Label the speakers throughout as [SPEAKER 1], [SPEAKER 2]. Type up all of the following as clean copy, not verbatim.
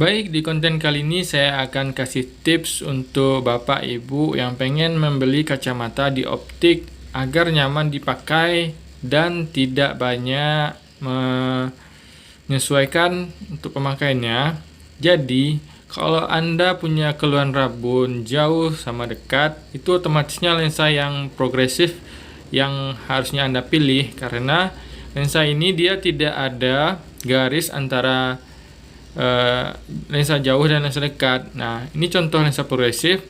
[SPEAKER 1] Baik, di konten kali ini saya akan kasih tips untuk Bapak Ibu yang pengen membeli kacamata di optik agar nyaman dipakai dan tidak banyak menyesuaikan untuk pemakaiannya. Jadi, kalau Anda punya keluhan rabun jauh sama dekat, itu otomatisnya lensa yang progresif yang harusnya Anda pilih, karena lensa ini dia tidak ada garis antara lensa jauh dan lensa dekat. Nah, ini contoh lensa progresif.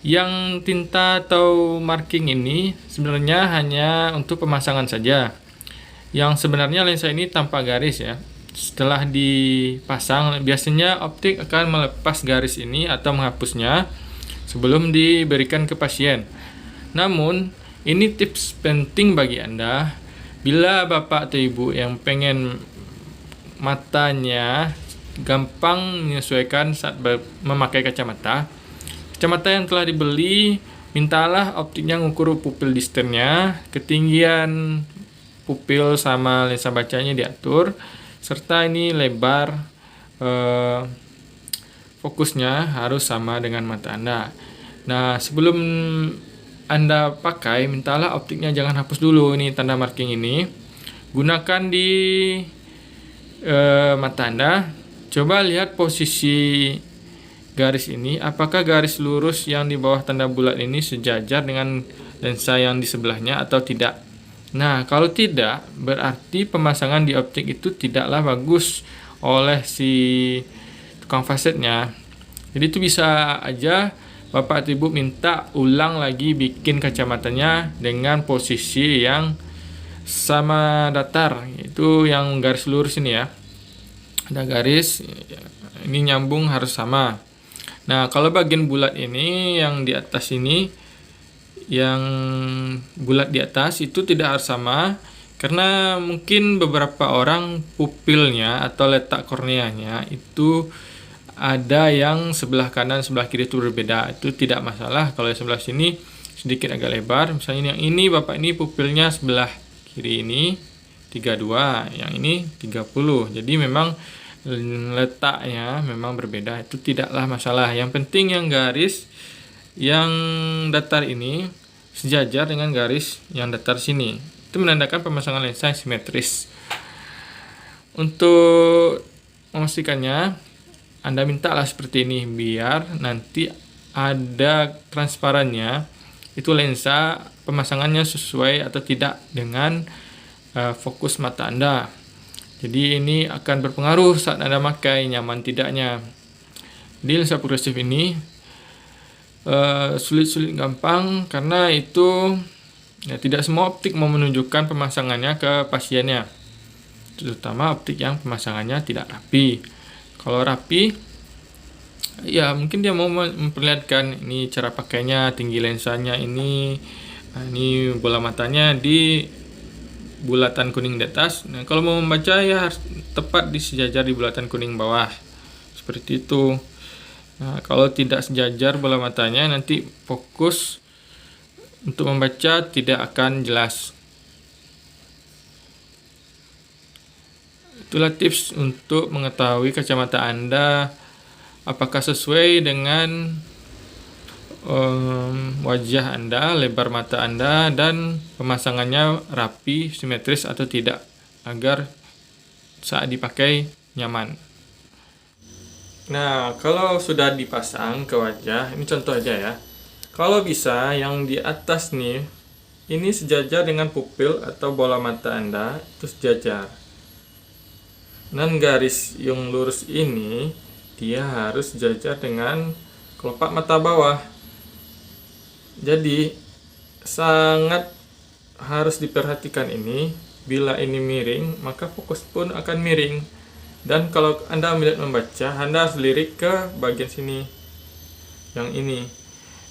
[SPEAKER 1] Yang tinta atau marking ini sebenarnya hanya untuk pemasangan saja. Yang sebenarnya lensa ini tanpa garis ya. Setelah dipasang, biasanya optik akan melepas garis ini atau menghapusnya sebelum diberikan ke pasien. Namun, ini tips penting bagi Anda bila Bapak atau Ibu yang pengen matanya gampang menyesuaikan saat memakai kacamata. Kacamata yang telah dibeli, mintalah optiknya mengukur pupil distannya, ketinggian pupil sama lensa bacanya diatur, serta ini lebar fokusnya harus sama dengan mata Anda. Nah, sebelum Anda pakai, mintalah optiknya jangan hapus dulu ini tanda marking ini. Gunakan di mata Anda. Coba lihat posisi garis ini, apakah garis lurus yang di bawah tanda bulat ini sejajar dengan lensa yang di sebelahnya atau tidak. Nah, kalau tidak, berarti pemasangan di optik itu tidaklah bagus oleh si tukang fasetnya. Jadi itu bisa aja Bapak atau Ibu minta ulang lagi bikin kacamatanya dengan posisi yang sama datar, itu yang garis lurus ini ya. Ada garis, ini nyambung harus sama. Nah, kalau bagian bulat ini yang di atas ini, yang bulat di atas itu tidak harus sama, karena mungkin beberapa orang pupilnya atau letak korneanya itu ada yang sebelah kanan, sebelah kiri itu berbeda. Itu tidak masalah kalau yang sebelah sini sedikit agak lebar. Misalnya yang ini Bapak ini pupilnya sebelah kiri ini 32, yang ini 30. Jadi memang letaknya memang berbeda, itu tidaklah masalah. Yang penting yang garis yang datar ini sejajar dengan garis yang datar sini. Itu menandakan pemasangan lensa yang simetris. Untuk memastikannya, Anda mintalah seperti ini biar nanti ada transparannya. Itu lensa pemasangannya sesuai atau tidak dengan fokus mata Anda. Jadi ini akan berpengaruh saat Anda pakai nyaman tidaknya. Jadi lensa progresif ini sulit-sulit gampang karena itu ya, tidak semua optik mau menunjukkan pemasangannya ke pasiennya, terutama optik yang pemasangannya tidak rapi. Kalau rapi, ya mungkin dia mau memperlihatkan ini cara pakainya, tinggi lensanya ini bola matanya di bulatan kuning di atas. Nah, kalau mau membaca ya harus tepat di sejajar di bulatan kuning bawah. Seperti itu. Nah, kalau tidak sejajar bola matanya, nanti fokus untuk membaca tidak akan jelas. Itulah tips untuk mengetahui kacamata Anda apakah sesuai dengan wajah Anda, lebar mata Anda, dan pemasangannya rapi, simetris atau tidak, agar saat dipakai nyaman. Nah, kalau sudah dipasang ke wajah, ini contoh aja ya. Kalau bisa yang di atas nih, ini sejajar dengan pupil atau bola mata Anda, itu sejajar. Dan garis yang lurus ini, dia harus sejajar dengan kelopak mata bawah. Jadi sangat harus diperhatikan ini. Bila ini miring, maka fokus pun akan miring. Dan kalau Anda membaca, Anda harus lirik ke bagian sini, yang ini.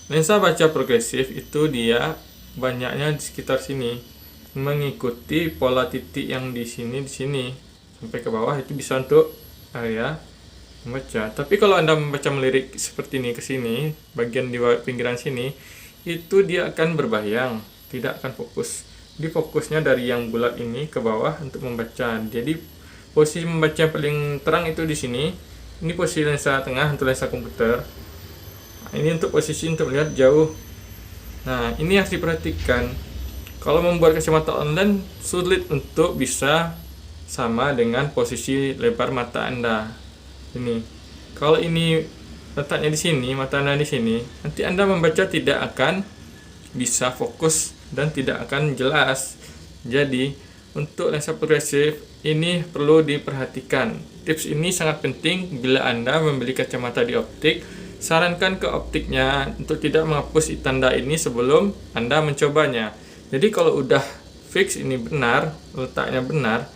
[SPEAKER 1] Lensa baca progresif itu dia banyaknya di sekitar sini, mengikuti pola titik yang di sini sampai ke bawah. Itu bisa untuk area membaca. Tapi kalau Anda membaca melirik seperti ini ke sini, bagian di pinggiran sini, itu dia akan berbayang, tidak akan fokus. Di fokusnya dari yang bulat ini ke bawah untuk membaca. Jadi posisi membaca yang paling terang itu di sini, Ini posisi lensa tengah untuk lensa komputer. Nah, ini untuk posisi untuk melihat jauh. Nah, ini harus diperhatikan. Kalau membuat kacamata online sulit untuk bisa sama dengan posisi lebar mata Anda. Ini. Kalau ini letaknya di sini, mata Anda di sini, nanti Anda membaca tidak akan bisa fokus dan tidak akan jelas. Jadi, untuk lensa progresif ini perlu diperhatikan. Tips ini sangat penting bila Anda membeli kacamata di optik. Sarankan ke optiknya untuk tidak menghapus tanda ini sebelum Anda mencobanya. Jadi kalau udah fix ini benar, letaknya benar,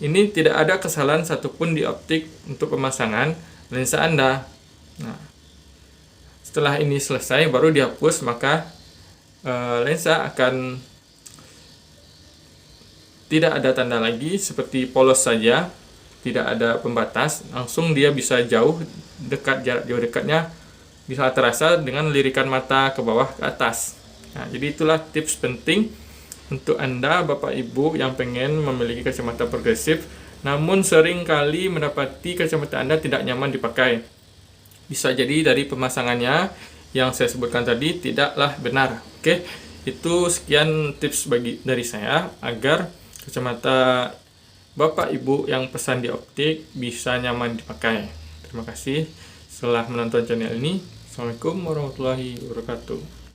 [SPEAKER 1] ini tidak ada kesalahan satupun di optik untuk pemasangan lensa Anda. Nah, setelah ini selesai baru dihapus, maka lensa akan tidak ada tanda lagi, seperti polos saja, tidak ada pembatas, langsung dia bisa jauh, dekat, jarak jauh dekatnya bisa terasa dengan lirikan mata ke bawah ke atas. Nah, jadi itulah tips penting untuk Anda Bapak Ibu yang pengen memiliki kacamata progresif namun sering kali mendapati kacamata Anda tidak nyaman dipakai. Bisa jadi dari pemasangannya yang saya sebutkan tadi tidaklah benar. Oke, itu sekian tips dari saya agar kacamata Bapak Ibu yang pesan di optik bisa nyaman dipakai. Terima kasih setelah menonton channel ini. Assalamualaikum warahmatullahi wabarakatuh.